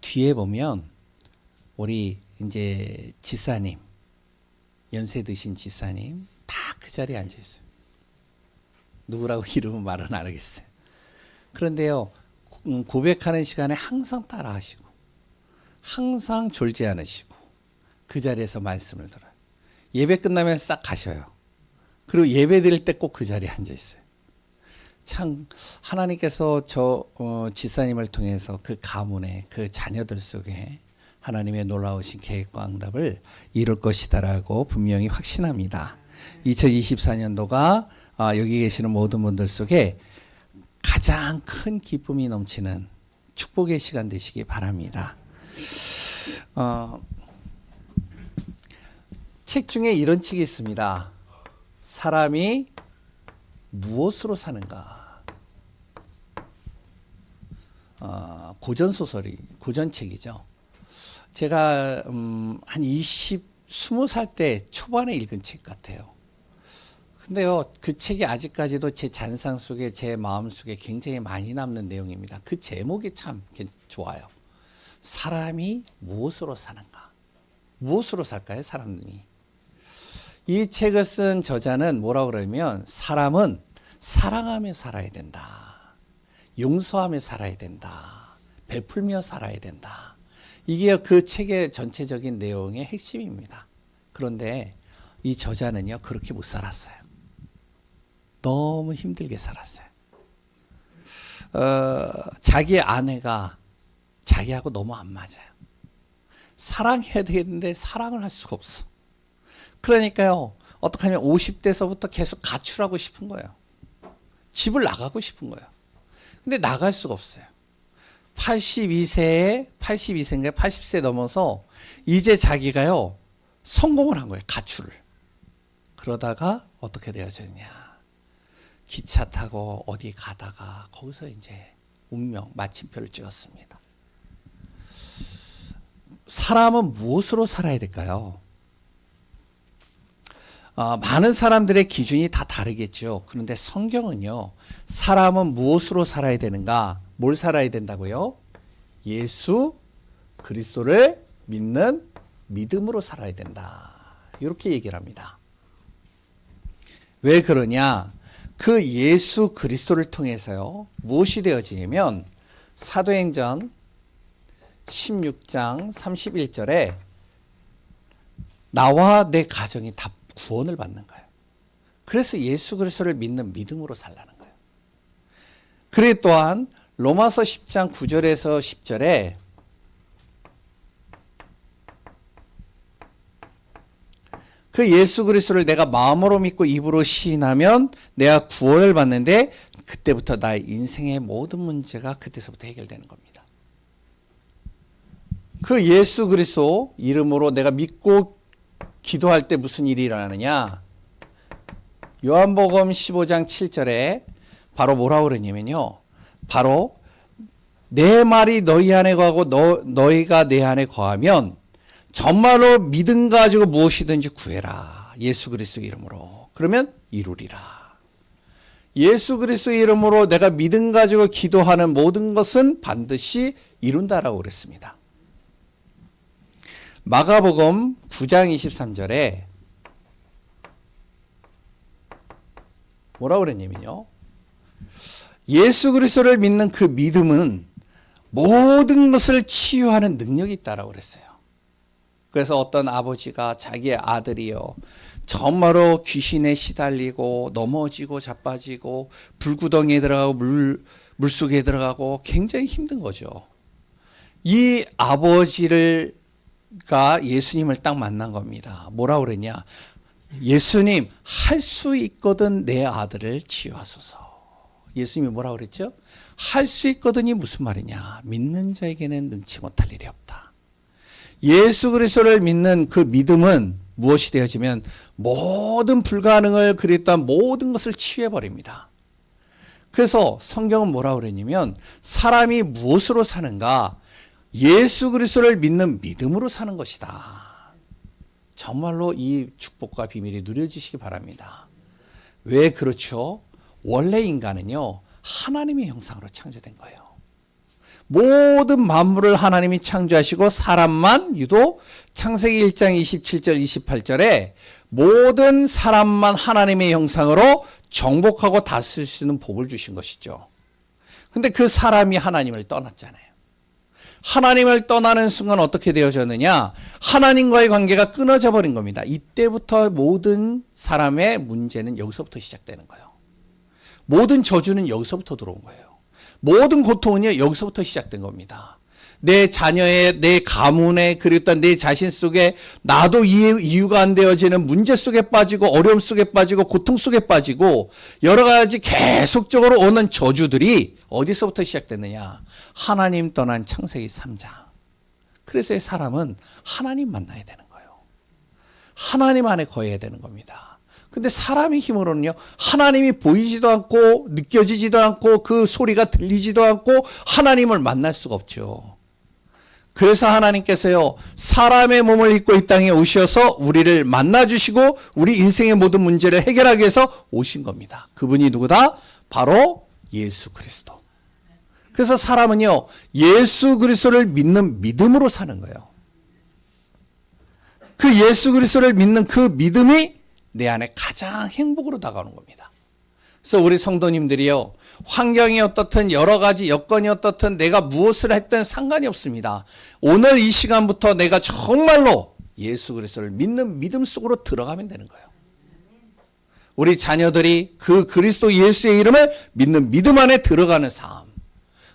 뒤에 보면 우리 이제 지사님, 연세 드신 지사님 다 그 자리에 앉아 있어요. 누구라고 이름은 말은 안 하겠어요. 그런데요, 고백하는 시간에 항상 따라 하시고, 항상 졸지 않으시고, 그 자리에서 말씀을 들어요. 예배 끝나면 싹 가셔요. 그리고 예배 드릴 때 꼭 그 자리에 앉아 있어요. 참, 하나님께서 지사님을 통해서 그 가문에, 그 자녀들 속에 하나님의 놀라우신 계획과 응답을 이룰 것이다라고 분명히 확신합니다. 2024년도가 여기 계시는 모든 분들 속에 가장 큰 기쁨이 넘치는 축복의 시간 되시기 바랍니다. 책 중에 이런 책이 있습니다. 사람이 무엇으로 사는가. 고전책이죠. 제가 한 20살 때 초반에 읽은 책 같아요. 근데요, 그 책이 아직까지도 제 잔상 속에, 제 마음 속에 굉장히 많이 남는 내용입니다. 그 제목이 참 좋아요. 사람이 무엇으로 사는가? 무엇으로 살까요, 사람들이? 이 책을 쓴 저자는 뭐라고 그러면, 사람은 사랑하며 살아야 된다. 용서하며 살아야 된다. 베풀며 살아야 된다. 이게 그 책의 전체적인 내용의 핵심입니다. 그런데 이 저자는요, 그렇게 못 살았어요. 너무 힘들게 살았어요. 자기 아내가 자기하고 너무 안 맞아요. 사랑해야 되겠는데 사랑을 할 수가 없어. 그러니까요, 어떻게 하면 50대서부터 계속 가출하고 싶은 거예요. 집을 나가고 싶은 거예요. 근데 나갈 수가 없어요. 82세인가 80세 넘어서 이제 자기가요, 성공을 한 거예요. 가출을. 그러다가 어떻게 되어졌냐. 기차 타고 어디 가다가 거기서 이제 운명, 마침표를 찍었습니다. 사람은 무엇으로 살아야 될까요? 많은 사람들의 기준이 다 다르겠죠. 그런데 성경은요, 사람은 무엇으로 살아야 되는가? 뭘 살아야 된다고요? 예수 그리스도를 믿는 믿음으로 살아야 된다. 이렇게 얘기를 합니다. 왜 그러냐? 그 예수 그리스도를 통해서요, 무엇이 되어지냐면, 사도행전 16장 31절에 나와 내 가정이 다 구원을 받는 거예요. 그래서 예수 그리스도를 믿는 믿음으로 살라는 거예요. 그래 또한 로마서 10장 9절에서 10절에 그 예수 그리스도를 내가 마음으로 믿고 입으로 시인하면 내가 구원을 받는데, 그때부터 나의 인생의 모든 문제가 그때서부터 해결되는 겁니다. 그 예수 그리스도 이름으로 내가 믿고 기도할 때 무슨 일이 일어나느냐? 요한복음 15장 7절에 바로 뭐라고 그러냐면요, 바로 내 말이 너희 안에 거하고 너희가 내 안에 거하면 정말로 믿음 가지고 무엇이든지 구해라. 예수 그리스도 이름으로. 그러면 이루리라. 예수 그리스도 이름으로 내가 믿음 가지고 기도하는 모든 것은 반드시 이룬다라고 그랬습니다. 마가복음 9장 23절에 뭐라고 그랬냐면요, 예수 그리스도를 믿는 그 믿음은 모든 것을 치유하는 능력이 있다라고 그랬어요. 그래서 어떤 아버지가 자기의 아들이요, 정말로 귀신에 시달리고 넘어지고 자빠지고 불구덩이에 들어가고 물속에 들어가고 굉장히 힘든 거죠. 이 아버지가 예수님을 딱 만난 겁니다. 뭐라고 그랬냐? 예수님, 할 수 있거든 내 아들을 치유하소서. 예수님이 뭐라고 그랬죠? 할 수 있거든이 무슨 말이냐? 믿는 자에게는 능치 못할 일이 없다. 예수 그리스도를 믿는 그 믿음은 무엇이 되어지면 모든 불가능을 그랬던 모든 것을 치유해버립니다. 그래서 성경은 뭐라고 그랬냐면, 사람이 무엇으로 사는가? 예수 그리스도를 믿는 믿음으로 사는 것이다. 정말로 이 축복과 비밀이 누려지시기 바랍니다. 왜 그렇죠? 원래 인간은요, 하나님의 형상으로 창조된 거예요. 모든 만물을 하나님이 창조하시고 사람만 유독 창세기 1장 27절 28절에 모든 사람만 하나님의 형상으로 정복하고 다스릴 수 있는 복을 주신 것이죠. 근데 그 사람이 하나님을 떠났잖아요. 하나님을 떠나는 순간 어떻게 되어졌느냐? 하나님과의 관계가 끊어져 버린 겁니다. 이때부터 모든 사람의 문제는 여기서부터 시작되는 거예요. 모든 저주는 여기서부터 들어온 거예요. 모든 고통은요, 여기서부터 시작된 겁니다. 내 자녀의, 내 가문에, 그리고 내 자신 속에 나도 이유가 안 되어지는 문제 속에 빠지고, 어려움 속에 빠지고, 고통 속에 빠지고, 여러 가지 계속적으로 오는 저주들이 어디서부터 시작됐느냐? 하나님 떠난 창세기 3장. 그래서 이 사람은 하나님 만나야 되는 거예요. 하나님 안에 거해야 되는 겁니다. 근데 사람의 힘으로는요, 하나님이 보이지도 않고 느껴지지도 않고 그 소리가 들리지도 않고 하나님을 만날 수가 없죠. 그래서 하나님께서요, 사람의 몸을 입고 이 땅에 오셔서 우리를 만나주시고 우리 인생의 모든 문제를 해결하기 위해서 오신 겁니다. 그분이 누구다? 바로 예수 그리스도. 그래서 사람은요, 예수 그리스도를 믿는 믿음으로 사는 거예요. 그 예수 그리스도를 믿는 그 믿음이 내 안에 가장 행복으로 다가오는 겁니다. 그래서 우리 성도님들이요, 환경이 어떻든 여러 가지 여건이 어떻든 내가 무엇을 했든 상관이 없습니다. 오늘 이 시간부터 내가 정말로 예수 그리스도를 믿는 믿음 속으로 들어가면 되는 거예요. 우리 자녀들이 그 그리스도 예수의 이름을 믿는 믿음 안에 들어가는 삶,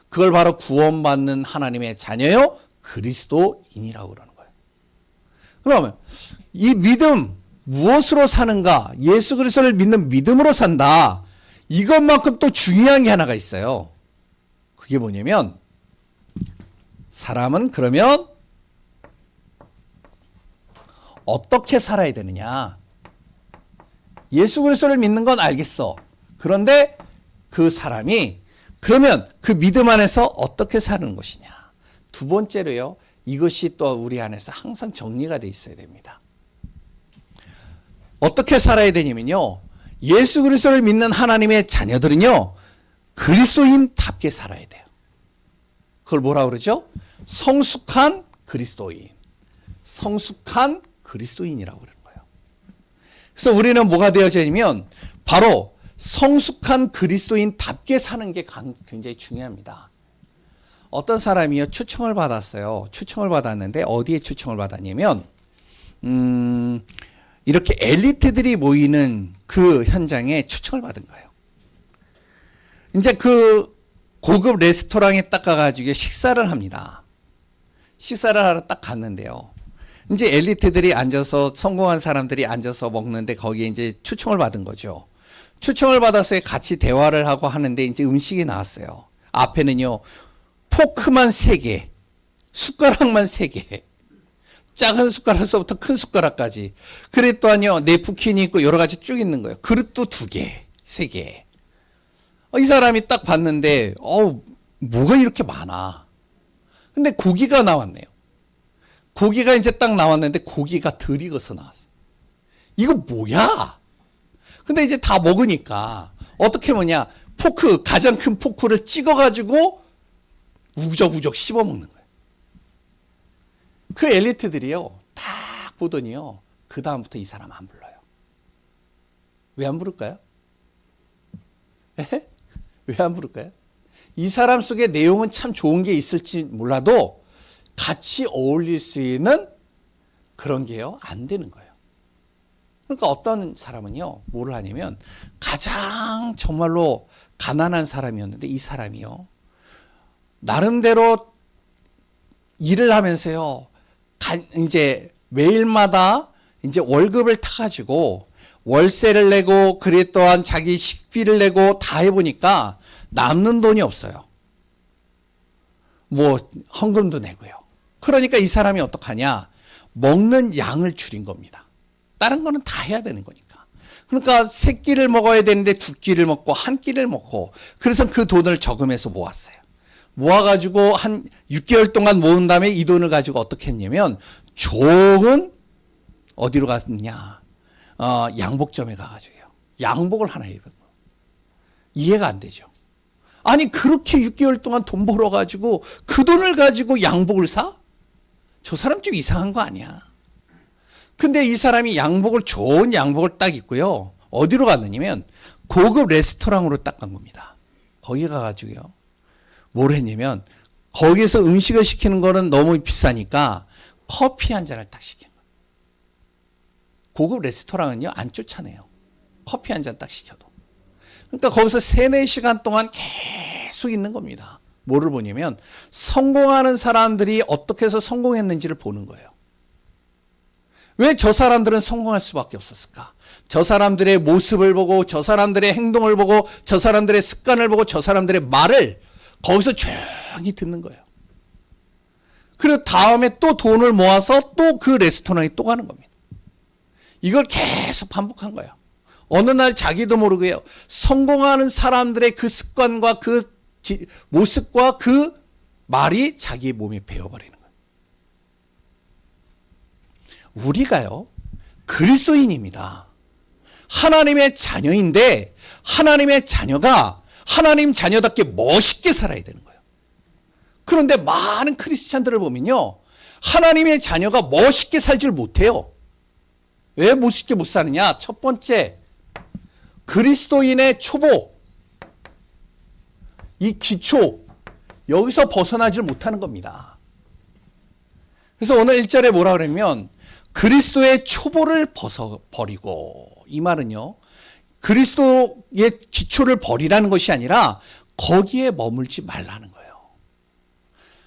그걸 바로 구원받는 하나님의 자녀요 그리스도인이라고 그러는 거예요. 그러면 이 믿음 무엇으로 사는가? 예수 그리스도를 믿는 믿음으로 산다. 이것만큼 또 중요한 게 하나가 있어요. 그게 뭐냐면, 사람은 그러면 어떻게 살아야 되느냐? 예수 그리스도를 믿는 건 알겠어. 그런데 그 사람이 그러면 그 믿음 안에서 어떻게 사는 것이냐? 두 번째로요, 이것이 또 우리 안에서 항상 정리가 돼 있어야 됩니다. 어떻게 살아야 되냐면요, 예수 그리스도를 믿는 하나님의 자녀들은요, 그리스도인답게 살아야 돼요. 그걸 뭐라 그러죠? 성숙한 그리스도인. 성숙한 그리스도인이라고 그러는 거예요. 그래서 우리는 뭐가 되어지냐면 바로 성숙한 그리스도인답게 사는 게 굉장히 중요합니다. 어떤 사람이요, 초청을 받았어요. 초청을 받았는데 어디에 초청을 받았냐면 이렇게 엘리트들이 모이는 그 현장에 초청을 받은 거예요. 이제 그 고급 레스토랑에 딱 가가지고 식사를 합니다. 식사를 하러 딱 갔는데요. 이제 엘리트들이 앉아서, 성공한 사람들이 앉아서 먹는데 거기에 이제 초청을 받은 거죠. 초청을 받아서 같이 대화를 하고 하는데 이제 음식이 나왔어요. 앞에는요, 포크만 3개, 숟가락만 3개. 작은 숟가락서부터 큰 숟가락까지. 그랬더니요, 네프킨이 있고 여러 가지 쭉 있는 거예요. 그릇도 2개, 3개. 이 사람이 딱 봤는데, 뭐가 이렇게 많아. 근데 고기가 나왔네요. 고기가 이제 딱 나왔는데 고기가 덜 익어서 나왔어요. 이거 뭐야? 근데 이제 다 먹으니까 어떻게 뭐냐, 포크, 가장 큰 포크를 찍어가지고 우적우적 씹어 먹는 거예요. 그 엘리트들이요, 딱 보더니요, 그 다음부터 이 사람 안 불러요. 왜 안 부를까요? 왜 안 부를까요? 이 사람 속에 내용은 참 좋은 게 있을지 몰라도 같이 어울릴 수 있는 그런 게요, 안 되는 거예요. 그러니까 어떤 사람은요, 뭐를 하냐면 가장 정말로 가난한 사람이었는데 이 사람이요, 나름대로 일을 하면서요, 이제 매일마다 이제 월급을 타가지고 월세를 내고, 그래 또한 자기 식비를 내고 다 해보니까 남는 돈이 없어요. 뭐 헌금도 내고요. 그러니까 이 사람이 어떡하냐, 먹는 양을 줄인 겁니다. 다른 거는 다 해야 되는 거니까. 그러니까 3끼를 먹어야 되는데 2끼를 먹고 1끼를 먹고, 그래서 그 돈을 저금해서 모았어요. 모아가지고 한 6개월 동안 모은 다음에 이 돈을 가지고 어떻게 했냐면 좋은, 어디로 갔냐, 양복점에 가가지고요, 양복을 하나 입은 거예요. 이해가 안 되죠. 아니 그렇게 6개월 동안 돈 벌어가지고 그 돈을 가지고 양복을 사? 저 사람 좀 이상한 거 아니야. 근데 이 사람이 좋은 양복을 딱 입고요. 어디로 갔느냐면 고급 레스토랑으로 딱 간 겁니다. 거기 가가지고요. 뭘 했냐면 거기서 음식을 시키는 거는 너무 비싸니까 커피 한 잔을 딱 시킨 거예요. 고급 레스토랑은요 안 쫓아내요. 커피 한 잔 딱 시켜도. 그러니까 거기서 3-4시간 동안 계속 있는 겁니다. 뭐를 보냐면 성공하는 사람들이 어떻게 해서 성공했는지를 보는 거예요. 왜 저 사람들은 성공할 수밖에 없었을까? 저 사람들의 모습을 보고 저 사람들의 행동을 보고 저 사람들의 습관을 보고 저 사람들의 말을 거기서 조용히 듣는 거예요. 그리고 다음에 또 돈을 모아서 또 그 레스토랑에 또 가는 겁니다. 이걸 계속 반복한 거예요. 어느 날 자기도 모르게요. 성공하는 사람들의 그 습관과 그 모습과 그 말이 자기의 몸에 배어버리는 거예요. 우리가요, 그리스도인입니다. 하나님의 자녀인데 하나님의 자녀가 하나님 자녀답게 멋있게 살아야 되는 거예요. 그런데 많은 크리스찬들을 보면요, 하나님의 자녀가 멋있게 살질 못해요. 왜 멋있게 못 사느냐? 첫 번째, 그리스도인의 초보, 이 기초, 여기서 벗어나질 못하는 겁니다. 그래서 오늘 1절에 뭐라 그러면 그리스도의 초보를 벗어버리고, 이 말은요 그리스도의 기초를 버리라는 것이 아니라 거기에 머물지 말라는 거예요.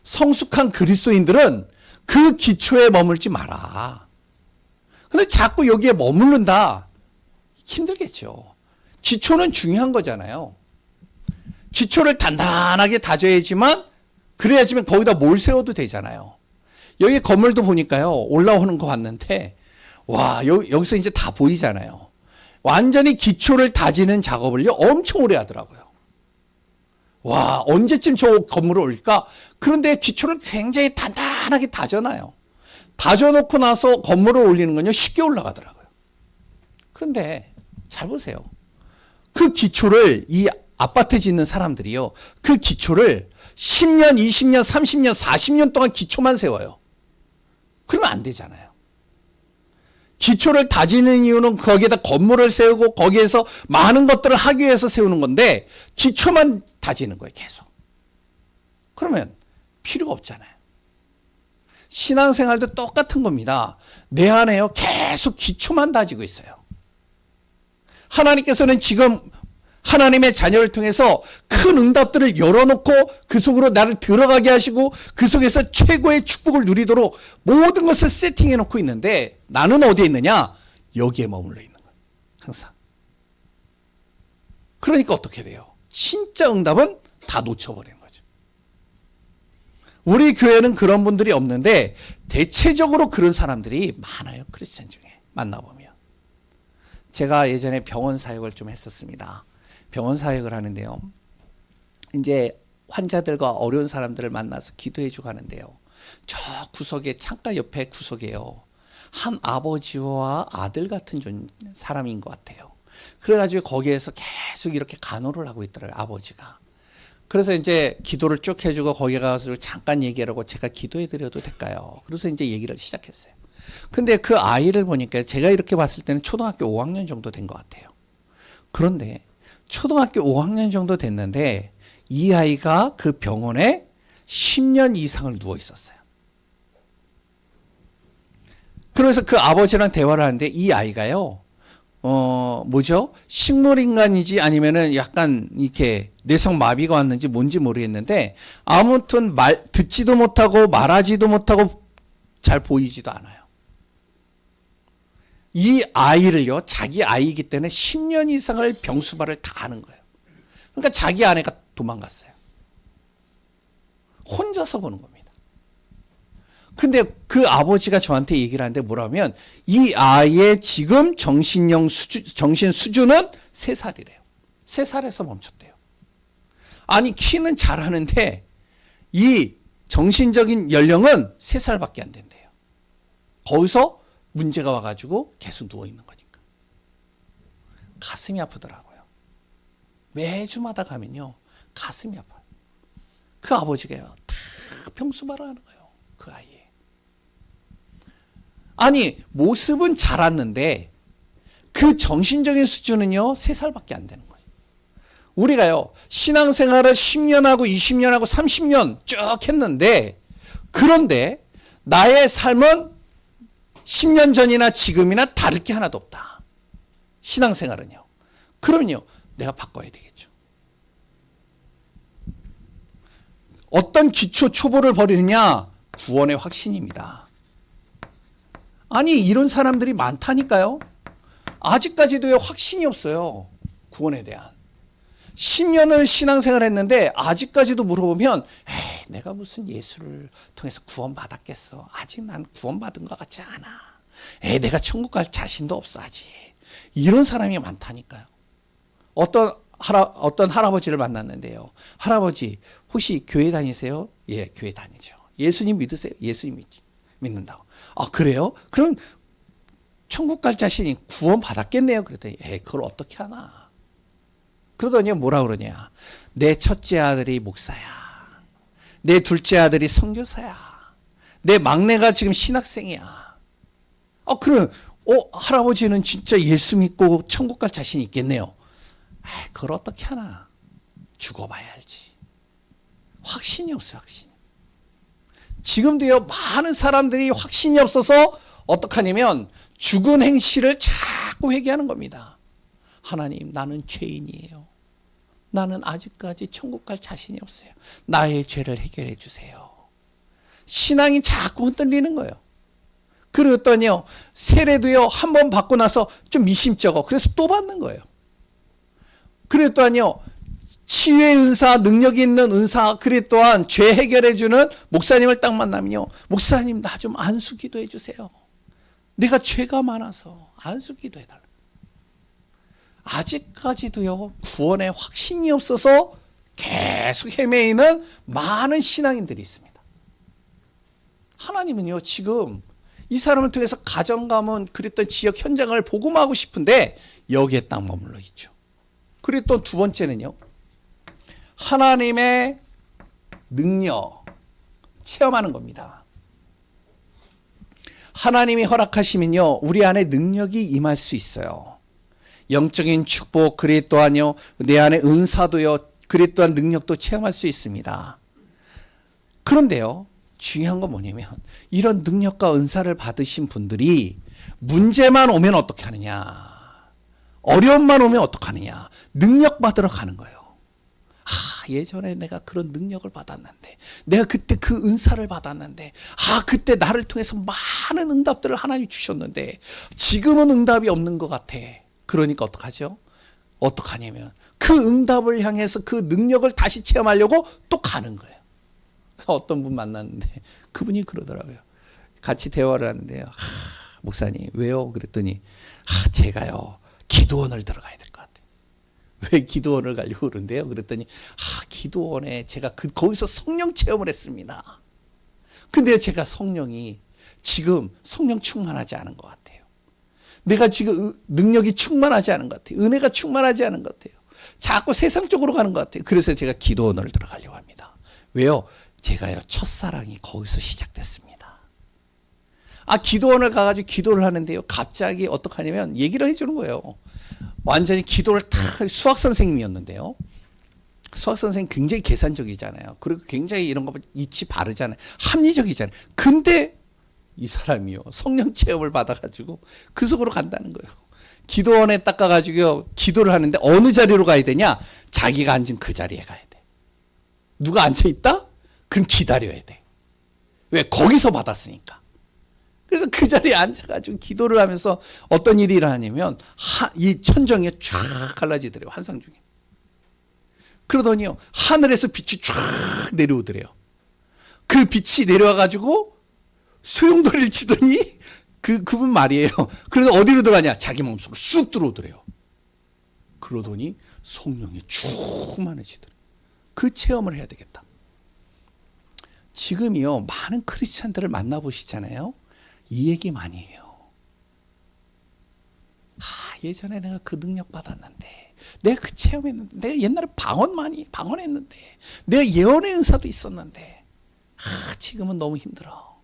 성숙한 그리스도인들은 그 기초에 머물지 마라. 근데 자꾸 여기에 머무른다, 힘들겠죠. 기초는 중요한 거잖아요. 기초를 단단하게 다져야지만, 그래야지만 거기다 뭘 세워도 되잖아요. 여기 건물도 보니까요, 올라오는 거 봤는데, 와, 여기서 이제 다 보이잖아요. 완전히 기초를 다지는 작업을요, 엄청 오래 하더라고요. 와, 언제쯤 저 건물을 올릴까? 그런데 기초를 굉장히 단단하게 다져놔요. 다져놓고 나서 건물을 올리는 건요, 쉽게 올라가더라고요. 그런데 잘 보세요. 그 기초를, 이 아파트 짓는 사람들이요, 그 기초를 10년, 20년, 30년, 40년 동안 기초만 세워요. 그러면 안 되잖아요. 기초를 다지는 이유는 거기에다 건물을 세우고 거기에서 많은 것들을 하기 위해서 세우는 건데, 기초만 다지는 거예요, 계속. 그러면 필요가 없잖아요. 신앙생활도 똑같은 겁니다. 내 안에요, 계속 기초만 다지고 있어요. 하나님께서는 지금 하나님의 자녀를 통해서 큰 응답들을 열어놓고 그 속으로 나를 들어가게 하시고 그 속에서 최고의 축복을 누리도록 모든 것을 세팅해 놓고 있는데, 나는 어디에 있느냐? 여기에 머물러 있는 거예요, 항상. 그러니까 어떻게 돼요? 진짜 응답은 다 놓쳐버리는 거죠. 우리 교회는 그런 분들이 없는데 대체적으로 그런 사람들이 많아요, 크리스찬 중에 만나보면. 제가 예전에 병원 사역을 좀 했었습니다. 병원 사역을 하는데요, 이제 환자들과 어려운 사람들을 만나서 기도해 주고 하는데요, 저 구석에, 창가 옆에 구석에요, 한 아버지와 아들 같은 사람인 것 같아요. 그래가지고 거기에서 계속 이렇게 간호를 하고 있더라고요, 아버지가. 그래서 이제 기도를 쭉 해주고 거기 가서 잠깐 얘기하라고, 제가 기도해 드려도 될까요? 그래서 이제 얘기를 시작했어요. 근데 그 아이를 보니까 제가 이렇게 봤을 때는 초등학교 5학년 정도 된 것 같아요. 그런데 초등학교 5학년 정도 됐는데 이 아이가 그 병원에 10년 이상을 누워 있었어요. 그래서 그 아버지랑 대화를 하는데 이 아이가요, 식물인간인지 아니면은 약간 이렇게 뇌성마비가 왔는지 뭔지 모르겠는데, 아무튼 듣지도 못하고 말하지도 못하고 잘 보이지도 않아요. 이 아이를요, 자기 아이이기 때문에 10년 이상을 병수발을 다 하는 거예요. 그러니까 자기 아내가 도망갔어요. 혼자서 보는 겁니다. 근데 그 아버지가 저한테 얘기를 하는데 뭐라면, 이 아이의 지금 정신 수준은 3살이래요. 3살에서 멈췄대요. 아니, 키는 잘하는데 이 정신적인 연령은 3살밖에 안 된대요. 거기서 문제가 와가지고 계속 누워있는 거니까. 가슴이 아프더라고요. 매주마다 가면요, 가슴이 아파요. 그 아버지가요, 다 병수마라 하는 거예요. 그 아이. 아니, 모습은 자랐는데 그 정신적인 수준은요, 3살밖에 안 되는 거예요. 우리가요, 신앙생활을 10년하고 20년하고 30년 쭉 했는데, 그런데 나의 삶은 10년 전이나 지금이나 다를 게 하나도 없다. 신앙생활은요. 그러면요, 내가 바꿔야 되겠죠. 어떤 기초 초보를 버리느냐? 구원의 확신입니다. 아니, 이런 사람들이 많다니까요. 아직까지도 확신이 없어요. 구원에 대한. 10년을 신앙생활 했는데 아직까지도 물어보면 에이, 내가 무슨 예수를 통해서 구원받았겠어. 아직 난 구원받은 것 같지 않아. 에이, 내가 천국 갈 자신도 없어 아직. 이런 사람이 많다니까요. 어떤 할아버지를 만났는데요. 할아버지, 혹시 교회 다니세요? 예, 교회 다니죠. 예수님 믿으세요? 예수님 믿는다고. 아, 그래요? 그럼 천국 갈 자신이 구원 받았겠네요. 그랬더니, 그걸 어떻게 하나? 그러더니 뭐라 그러냐? 내 첫째 아들이 목사야. 내 둘째 아들이 선교사야. 내 막내가 지금 신학생이야. 그럼 할아버지는 진짜 예수 믿고 천국 갈 자신이 있겠네요. 그걸 어떻게 하나? 죽어봐야 알지. 확신이 없어요, 확신. 지금도요, 많은 사람들이 확신이 없어서 어떡하냐면 죽은 행실을 자꾸 회개하는 겁니다. 하나님, 나는 죄인이에요. 나는 아직까지 천국 갈 자신이 없어요. 나의 죄를 해결해 주세요. 신앙이 자꾸 흔들리는 거예요. 그랬더니요, 세례도요, 한 번 받고 나서 좀 미심쩍어. 그래서 또 받는 거예요. 그랬더니요, 치유의 은사, 능력 있는 은사, 그래 또한 죄 해결해주는 목사님을 딱 만나면요, 목사님, 나 좀 안수 기도해 주세요. 내가 죄가 많아서 안수 기도해 달라. 아직까지도요, 구원에 확신이 없어서 계속 헤매이는 많은 신앙인들이 있습니다. 하나님은요, 지금 이 사람을 통해서 가정 가문 그랬던 지역 현장을 복음하고 싶은데 여기에 딱 머물러 있죠. 그리고 또 두 번째는요, 하나님의 능력 체험하는 겁니다. 하나님이 허락하시면요, 우리 안에 능력이 임할 수 있어요. 영적인 축복, 그리 또한요, 내 안에 은사도요, 그리 또한 능력도 체험할 수 있습니다. 그런데요, 중요한 건 뭐냐면 이런 능력과 은사를 받으신 분들이 문제만 오면 어떻게 하느냐, 어려움만 오면 어떻게 하느냐, 능력 받으러 가는 거예요. 예전에 내가 그런 능력을 받았는데, 내가 그때 그 은사를 받았는데, 그때 나를 통해서 많은 응답들을 하나님이 주셨는데 지금은 응답이 없는 것 같아. 그러니까 어떡하죠? 어떡하냐면 그 응답을 향해서 그 능력을 다시 체험하려고 또 가는 거예요. 어떤 분 만났는데 그분이 그러더라고요. 같이 대화를 하는데요, 목사님 왜요? 그랬더니 제가요, 기도원을 들어가야 될 것 같아요. 왜 기도원을 가려고 그러는데요? 그랬더니 기도원에 제가 거기서 성령 체험을 했습니다. 근데 제가 성령이 지금 성령 충만하지 않은 것 같아요. 내가 지금 능력이 충만하지 않은 것 같아요. 은혜가 충만하지 않은 것 같아요. 자꾸 세상 쪽으로 가는 것 같아요. 그래서 제가 기도원을 들어가려고 합니다. 왜요? 제가요, 첫사랑이 거기서 시작됐습니다. 기도원을 가가지고 기도를 하는데요, 갑자기 어떡하냐면 얘기를 해주는 거예요. 완전히 기도를 수학 선생님이었는데요. 수학 선생님 굉장히 계산적이잖아요. 그리고 굉장히 이런 거 이치 바르잖아요. 합리적이잖아요. 근데 이 사람이요, 성령 체험을 받아가지고 그 속으로 간다는 거예요. 기도원에 딱 가가지고 기도를 하는데 어느 자리로 가야 되냐? 자기가 앉은 그 자리에 가야 돼. 누가 앉아있다? 그럼 기다려야 돼. 왜? 거기서 받았으니까. 그래서 그 자리에 앉아가지고 기도를 하면서 어떤 일이 일어나냐면 이 천정이 쫙 갈라지더래요. 환상 중에. 그러더니요, 하늘에서 빛이 쫙 내려오더래요. 그 빛이 내려와가지고 소용돌이를 치더니 그분 말이에요. 그래서 어디로 들어가냐? 자기 몸속으로 쑥 들어오더래요. 그러더니 성령이 충만해지더래요. 그 체험을 해야 되겠다. 지금이요, 많은 크리스찬들을 만나보시잖아요. 이 얘기 많이 해요. 예전에 내가 그 능력 받았는데, 내가 그 체험했는데, 내가 옛날에 방언했는데, 내가 예언의 은사도 있었는데, 지금은 너무 힘들어.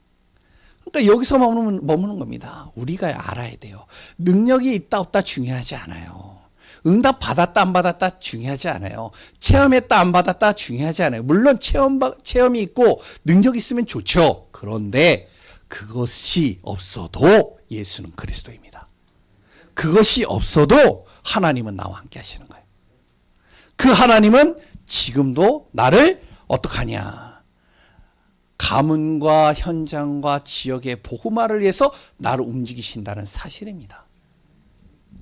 그러니까 여기서 머무는 겁니다. 우리가 알아야 돼요. 능력이 있다 없다 중요하지 않아요. 응답 받았다 안 받았다 중요하지 않아요. 체험했다 안 받았다 중요하지 않아요. 물론 체험이 있고 능력이 있으면 좋죠. 그런데 그것이 없어도 예수는 그리스도입니다. 그것이 없어도 하나님은 나와 함께 하시는 거예요. 그 하나님은 지금도 나를 어떡하냐, 가문과 현장과 지역의 복음화를 위해서 나를 움직이신다는 사실입니다.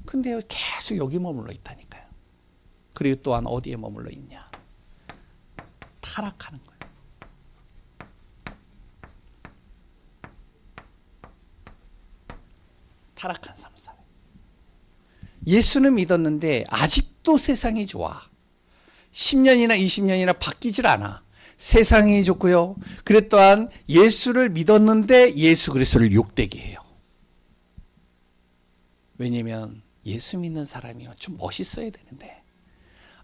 근데 계속 여기 머물러 있다니까요. 그리고 또한 어디에 머물러 있냐? 타락하는 거예요. 타락한 삶 살아요. 예수는 믿었는데 아직도 세상이 좋아. 10년이나 20년이나 바뀌질 않아. 세상이 좋고요. 그래 또한 예수를 믿었는데 예수 그리스도를 욕되게 해요. 왜냐면 예수 믿는 사람이요, 좀 멋있어야 되는데,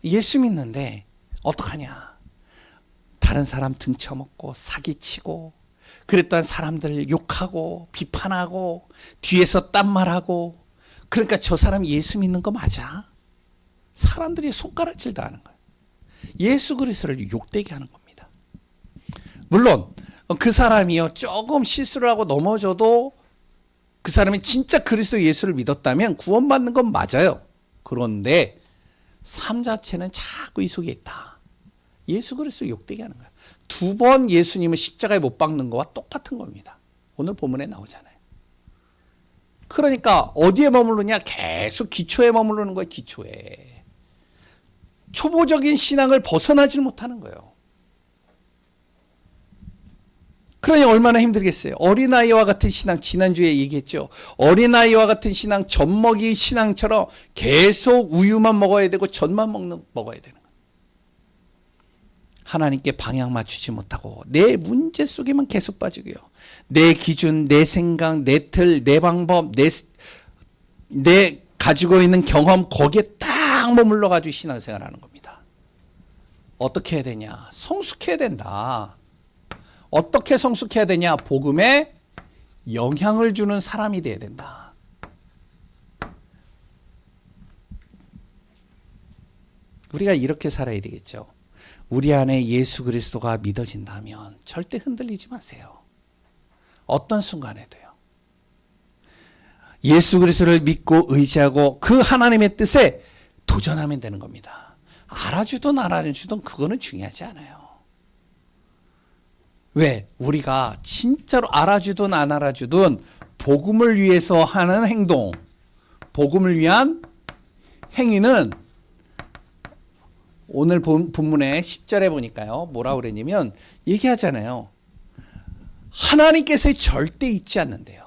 예수 믿는데 어떡하냐, 다른 사람 등쳐먹고 사기치고, 그래 또한 사람들 욕하고 비판하고 뒤에서 딴말하고, 그러니까 저 사람이 예수 믿는 거 맞아? 사람들이 손가락질도 하는 거예요. 예수 그리스도를 욕되게 하는 겁니다. 물론 그 사람이요 조금 실수를 하고 넘어져도 그 사람이 진짜 그리스도 예수를 믿었다면 구원받는 건 맞아요. 그런데 삶 자체는 자꾸 이 속에 있다. 예수 그리스도 욕되게 하는 거예요. 2번 예수님을 십자가에 못 박는 거와 똑같은 겁니다. 오늘 본문에 나오잖아요. 그러니까 어디에 머무르냐? 계속 기초에 머무르는 거예요. 기초에. 초보적인 신앙을 벗어나지 못하는 거예요. 그러니 얼마나 힘들겠어요. 어린아이와 같은 신앙, 지난주에 얘기했죠. 어린아이와 같은 신앙, 젖먹이 신앙처럼 계속 우유만 먹어야 되고 젖만 먹어야 되는 거예요. 하나님께 방향 맞추지 못하고 내 문제 속에만 계속 빠지고요. 내 기준, 내 생각, 내 틀, 내 방법, 내 가지고 있는 경험, 거기에 딱 머물러 가지고 신앙생활하는 겁니다. 어떻게 해야 되냐? 성숙해야 된다. 어떻게 성숙해야 되냐? 복음에 영향을 주는 사람이 돼야 된다. 우리가 이렇게 살아야 되겠죠. 우리 안에 예수 그리스도가 믿어진다면 절대 흔들리지 마세요. 어떤 순간에도요. 예수 그리스도를 믿고 의지하고 그 하나님의 뜻에 도전하면 되는 겁니다. 알아주든 안 알아주든 그거는 중요하지 않아요. 왜? 우리가 진짜로 알아주든 안 알아주든 복음을 위해서 하는 행동, 복음을 위한 행위는 오늘 본문의 10절에 보니까요. 뭐라 그랬냐면 얘기하잖아요. 하나님께서 절대 잊지 않는데요.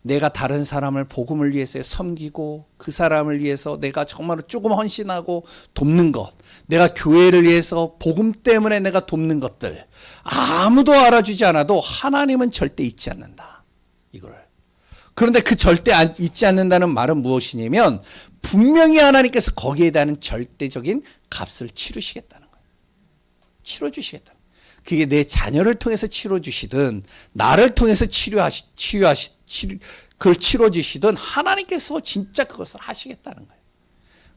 내가 다른 사람을 복음을 위해서 섬기고 그 사람을 위해서 내가 정말로 조금 헌신하고 돕는 것, 내가 교회를 위해서 복음 때문에 내가 돕는 것들, 아무도 알아주지 않아도 하나님은 절대 잊지 않는다. 이걸. 그런데 그 절대 잊지 않는다는 말은 무엇이냐면 분명히 하나님께서 거기에 대한 절대적인 값을 치르시겠다는 거예요. 치러주시겠다는 거예요. 그게 내 자녀를 통해서 치러주시든 나를 통해서 그걸 치러주시든 하나님께서 진짜 그것을 하시겠다는 거예요.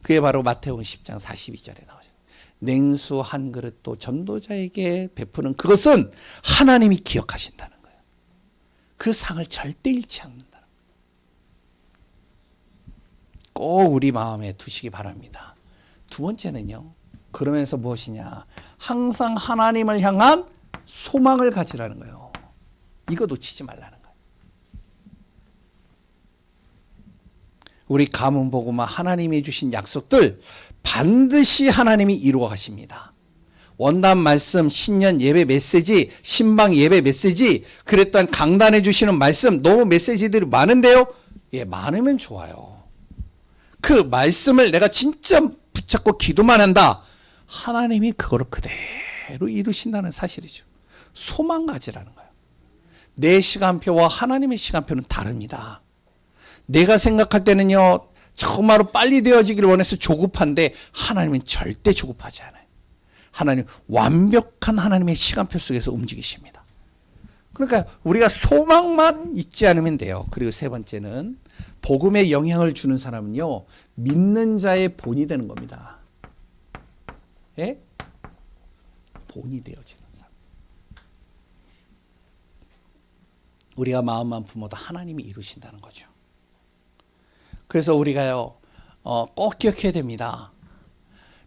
그게 바로 마태복음 10장 42절에 나오죠. 냉수 한 그릇도 전도자에게 베푸는 그것은 하나님이 기억하신다는 거예요. 그 상을 절대 잃지 않는다는 거예요. 꼭 우리 마음에 두시기 바랍니다. 두 번째는요. 그러면서 무엇이냐? 항상 하나님을 향한 소망을 가지라는 거예요. 이거 놓치지 말라는 거예요. 우리 가문 복음화 하나님이 주신 약속들 반드시 하나님이 이루어 가십니다. 원단 말씀, 신년 예배 메시지, 신방 예배 메시지, 그랬던 강단해 주시는 말씀, 너무 메시지들이 많은데요. 예, 많으면 좋아요. 그 말씀을 내가 진짜 붙잡고 기도만 한다. 하나님이 그거를 그대로 이루신다는 사실이죠. 소망 가지라는 거예요. 내 시간표와 하나님의 시간표는 다릅니다. 내가 생각할 때는요, 정말로 빨리 되어지기를 원해서 조급한데 하나님은 절대 조급하지 않아요. 하나님 완벽한 하나님의 시간표 속에서 움직이십니다. 그러니까 우리가 소망만 잊지 않으면 돼요. 그리고 세 번째는 복음에 영향을 주는 사람은요, 믿는 자의 본이 되는 겁니다. 예? 본이 되어지는 사람. 우리가 마음만 품어도 하나님이 이루신다는 거죠. 그래서 우리가요, 꼭 기억해야 됩니다.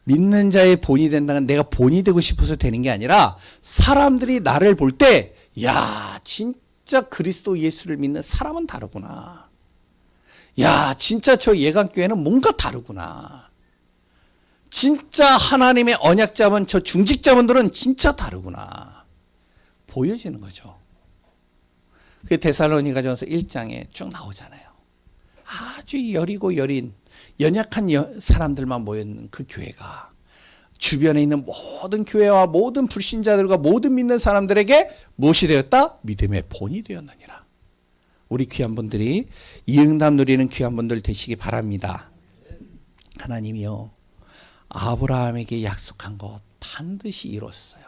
믿는 자의 본이 된다는, 내가 본이 되고 싶어서 되는 게 아니라 사람들이 나를 볼 때, 야, 진짜 그리스도 예수를 믿는 사람은 다르구나. 야, 진짜 저 예강교회는 뭔가 다르구나. 진짜 하나님의 언약 잡은 저 중직자분들은 진짜 다르구나. 보여지는 거죠. 그 데살로니가전서 1장에 쭉 나오잖아요. 아주 여리고 여린 연약한 사람들만 모여있는 그 교회가 주변에 있는 모든 교회와 모든 불신자들과 모든 믿는 사람들에게 무엇이 되었다? 믿음의 본이 되었느니라. 우리 귀한 분들이 이 응답 누리는 귀한 분들 되시기 바랍니다. 하나님이요, 아브라함에게 약속한 것 반드시 이뤘어요.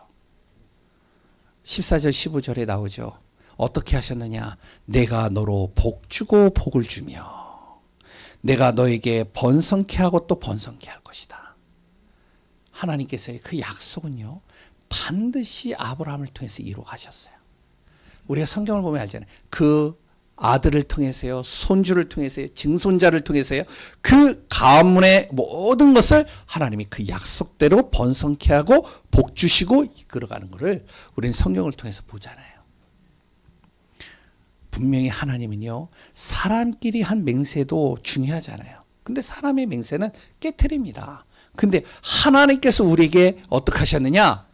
14절 15절에 나오죠. 어떻게 하셨느냐? 내가 너로 복 주고 복을 주며 내가 너에게 번성케 하고 또 번성케 할 것이다. 하나님께서의 그 약속은요, 반드시 아브라함을 통해서 이루어 가셨어요. 우리가 성경을 보면 알잖아요. 그 아들을 통해서요, 손주를 통해서요, 증손자를 통해서요, 그 가문의 모든 것을 하나님이 그 약속대로 번성케 하고 복 주시고 이끌어가는 것을 우리는 성경을 통해서 보잖아요. 분명히 하나님은요, 사람끼리 한 맹세도 중요하잖아요. 근데 사람의 맹세는 깨트립니다. 근데 하나님께서 우리에게 어떻게 하셨느냐?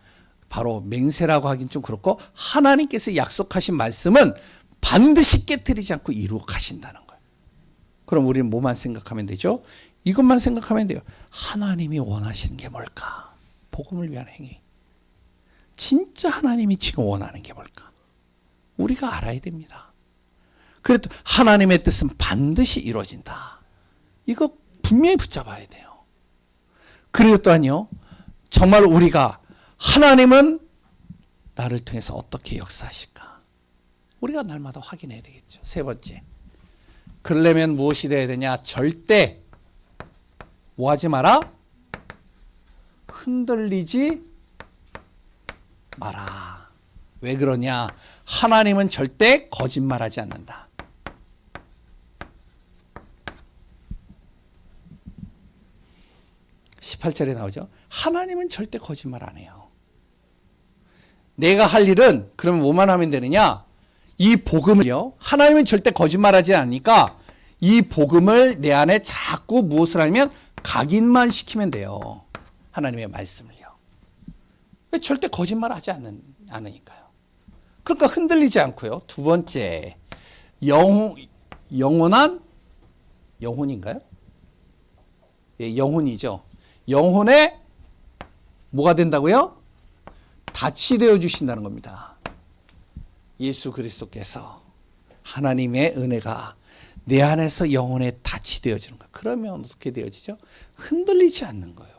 바로 맹세라고 하긴 좀 그렇고, 하나님께서 약속하신 말씀은 반드시 깨트리지 않고 이루어 가신다는 거예요. 그럼 우리는 뭐만 생각하면 되죠? 이것만 생각하면 돼요. 하나님이 원하시는 게 뭘까? 복음을 위한 행위. 진짜 하나님이 지금 원하는 게 뭘까? 우리가 알아야 됩니다. 그래도 하나님의 뜻은 반드시 이루어진다. 이거 분명히 붙잡아야 돼요. 그리고 또한요, 정말 우리가 하나님은 나를 통해서 어떻게 역사하실까? 우리가 날마다 확인해야 되겠죠. 세 번째, 그러려면 무엇이 돼야 되냐? 절대 뭐 하지 마라? 흔들리지 마라. 왜 그러냐? 하나님은 절대 거짓말하지 않는다. 18절에 나오죠. 하나님은 절대 거짓말 안 해요. 내가 할 일은 그러면 뭐만 하면 되느냐? 이 복음을요, 하나님은 절대 거짓말하지 않으니까 이 복음을 내 안에 자꾸 무엇을 하면 각인만 시키면 돼요. 하나님의 말씀을요. 절대 거짓말하지 않으니까요. 그러니까 흔들리지 않고요. 두 번째, 영원한 영혼인가요? 예, 영혼이죠. 영혼에 뭐가 된다고요? 닻이 되어 주신다는 겁니다. 예수 그리스도께서, 하나님의 은혜가 내 안에서 영혼에 닻이 되어지는 거예요. 그러면 어떻게 되어지죠? 흔들리지 않는 거예요.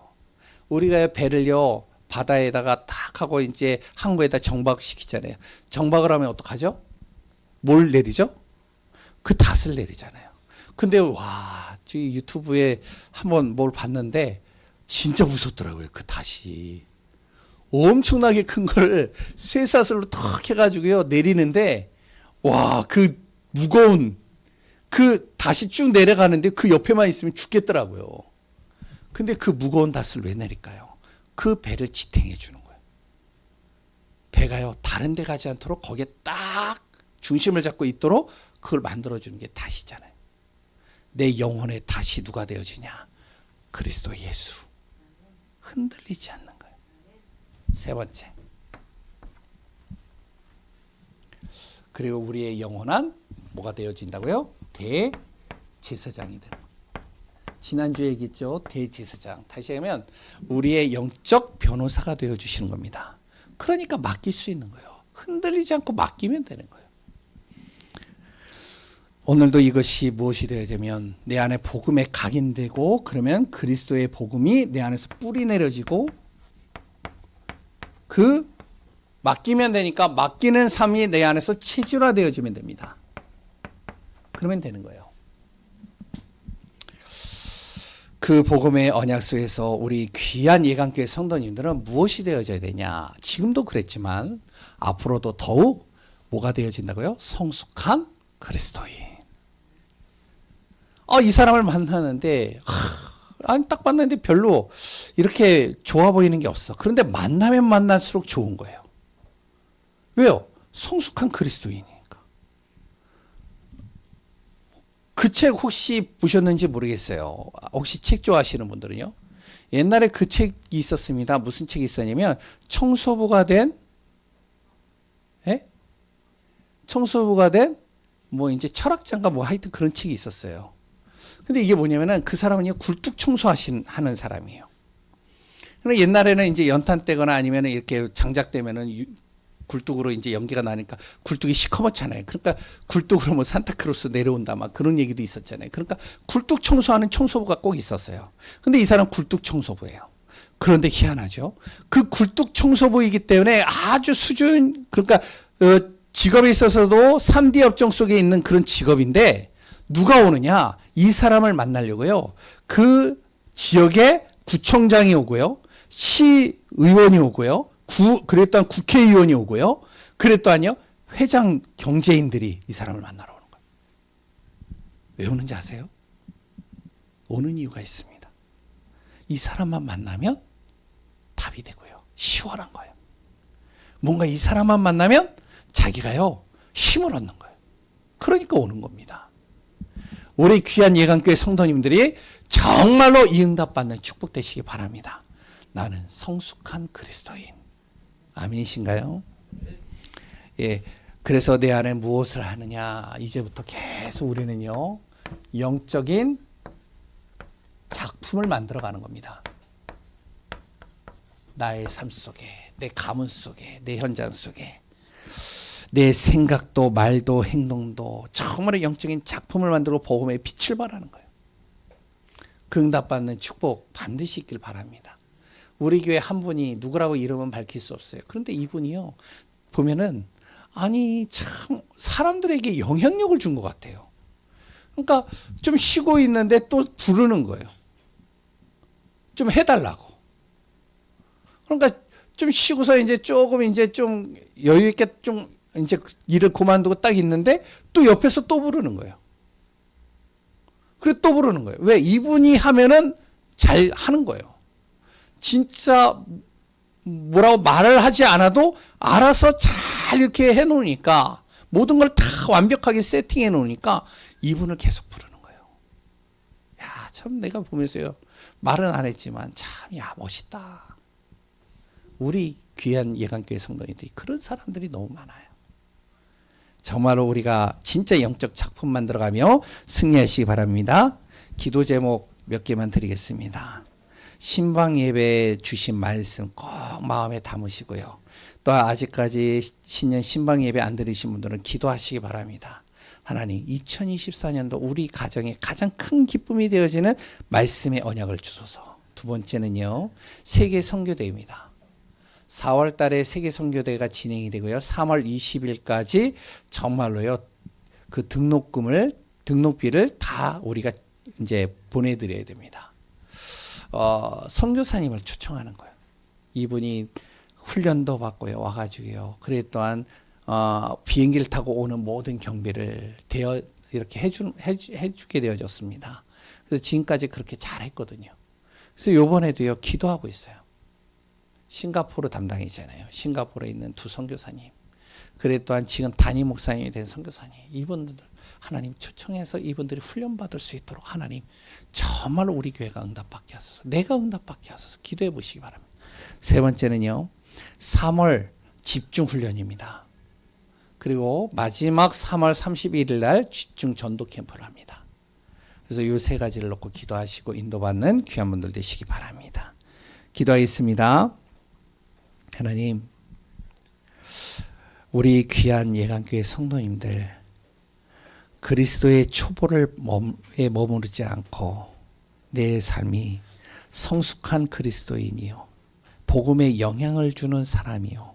우리가 배를요, 바다에다가 딱 하고 이제 항구에다 정박시키잖아요. 정박을 하면 어떡하죠? 뭘 내리죠? 그 닷을 내리잖아요. 근데 와, 유튜브에 한번 뭘 봤는데 진짜 무섭더라고요. 그 닷이 엄청나게 큰 거를 쇠사슬로 탁 해가지고요 내리는데, 와, 그 무거운 그 닷이 쭉 내려가는데 그 옆에만 있으면 죽겠더라고요. 근데 그 무거운 닷을 왜 내릴까요? 그 배를 지탱해 주는 거예요. 배가요, 다른 데 가지 않도록 거기에 딱 중심을 잡고 있도록 그걸 만들어주는 게 닷이잖아요. 내 영혼의 닷이 누가 되어지냐? 그리스도 예수. 흔들리지 않는 거예요. 세 번째. 그리고 우리의 영혼은 뭐가 되어진다고요? 대제사장이 되는 거예요. 지난주에 얘기했죠. 대제사장. 다시 하면 우리의 영적 변호사가 되어주시는 겁니다. 그러니까 맡길 수 있는 거예요. 흔들리지 않고 맡기면 되는 거예요. 오늘도 이것이 무엇이 되어야 되면 내 안에 복음에 각인되고, 그러면 그리스도의 복음이 내 안에서 뿌리 내려지고, 그 맡기면 되니까 맡기는 삶이 내 안에서 체질화되어지면 됩니다. 그러면 되는 거예요. 그 복음의 언약소에서 우리 귀한 예강교회 성도님들은 무엇이 되어져야 되냐? 지금도 그랬지만 앞으로도 더욱 뭐가 되어진다고요? 성숙한 그리스도인. 이 사람을 만나는데 아니 딱 만났는데 별로 이렇게 좋아 보이는 게 없어. 그런데 만나면 만날수록 좋은 거예요. 왜요? 성숙한 그리스도인이니까. 그 책 혹시 보셨는지 모르겠어요. 혹시 책 좋아하시는 분들은요. 옛날에 그 책이 있었습니다. 무슨 책이 있었냐면 청소부가 된 뭐 이제 철학자인가 뭐 하여튼 그런 책이 있었어요. 근데 이게 뭐냐면은 그 사람은 굴뚝 청소하는 사람이에요. 근데 옛날에는 이제 연탄 때거나 아니면 이렇게 장작되면은 굴뚝으로 이제 연기가 나니까 굴뚝이 시커멓잖아요. 그러니까 굴뚝으로 뭐 산타크로스 내려온다 막 그런 얘기도 있었잖아요. 그러니까 굴뚝 청소하는 청소부가 꼭 있었어요. 근데 이 사람 굴뚝 청소부예요. 그런데 희한하죠. 그 굴뚝 청소부이기 때문에 아주 그러니까 직업에 있어서도 3D 업종 속에 있는 그런 직업인데 누가 오느냐? 이 사람을 만나려고요. 그 지역에 구청장이 오고요. 시의원이 오고요. 그랬더니 국회의원이 오고요. 그랬더니요. 회장 경제인들이 이 사람을 만나러 오는 거예요. 왜 오는지 아세요? 오는 이유가 있습니다. 이 사람만 만나면 답이 되고요. 시원한 거예요. 뭔가 이 사람만 만나면 자기가요. 힘을 얻는 거예요. 그러니까 오는 겁니다. 우리 귀한 예강교회 성도님들이 정말로 이 응답받는 축복 되시기 바랍니다. 나는 성숙한 그리스도인. 아멘이신가요? 예. 그래서 내 안에 무엇을 하느냐. 이제부터 계속 우리는요. 영적인 작품을 만들어가는 겁니다. 나의 삶 속에, 내 가문 속에, 내 현장 속에 내 생각도 말도 행동도 정말 영적인 작품을 만들고 복음의 빛을 발하는 거예요. 그 응답받는 축복 반드시 있길 바랍니다. 우리 교회 한 분이 누구라고 이름은 밝힐 수 없어요. 그런데 이분이요. 보면은 아니 참 사람들에게 영향력을 준 것 같아요. 그러니까 좀 쉬고 있는데 또 부르는 거예요. 좀 해달라고. 그러니까 좀 쉬고서 이제 조금 이제 좀 여유 있게 좀 이제 일을 그만두고 딱 있는데 또 옆에서 또 부르는 거예요. 그래 또 부르는 거예요. 왜? 이분이 하면은 잘 하는 거예요. 진짜 뭐라고 말을 하지 않아도 알아서 잘 이렇게 해놓으니까 모든 걸 다 완벽하게 세팅해 놓으니까 이분을 계속 부르는 거예요. 야, 참 내가 보면서요. 말은 안 했지만 참 야 멋있다. 우리 귀한 예강교회 성도님들이 그런 사람들이 너무 많아요. 정말로 우리가 진짜 영적 작품 만들어가며 승리하시기 바랍니다. 기도 제목 몇 개만 드리겠습니다. 신방 예배에 주신 말씀 꼭 마음에 담으시고요. 또 아직까지 신년 신방 예배 안 드리신 분들은 기도하시기 바랍니다. 하나님 2024년도 우리 가정에 가장 큰 기쁨이 되어지는 말씀의 언약을 주소서. 두 번째는요. 세계 선교대회입니다. 4월 달에 세계 선교대회가 진행이 되고요. 3월 20일까지 정말로요. 그 등록비를 다 우리가 이제 보내드려야 됩니다. 선교사님을 초청하는 거예요. 이분이 훈련도 받고요. 와가지고요. 그래 또한 비행기를 타고 오는 모든 경비를 이렇게 해주게 되어졌습니다. 그래서 지금까지 그렇게 잘했거든요. 그래서 이번에도요. 기도하고 있어요. 싱가포르 담당이잖아요. 싱가포르에 있는 두 선교사님. 그래 또한 지금 담임 목사님이 된 선교사님. 이분들 하나님 초청해서 이분들이 훈련받을 수 있도록 하나님 정말로 우리 교회가 응답받게 하소서. 내가 응답받게 하소서. 기도해 보시기 바랍니다. 세 번째는요. 3월 집중훈련입니다. 그리고 마지막 3월 31일 날 집중 전도 캠프를 합니다. 그래서 이 세 가지를 놓고 기도하시고 인도받는 귀한 분들 되시기 바랍니다. 기도하겠습니다. 하나님, 우리 귀한 예강교회 성도님들 그리스도의 초보를 머무르지 않고 내 삶이 성숙한 그리스도인이요 복음에 영향을 주는 사람이요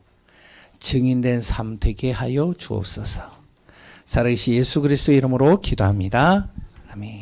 증인된 삶 되게 하여 주옵소서. 살아계신 예수 그리스도의 이름으로 기도합니다. 아멘.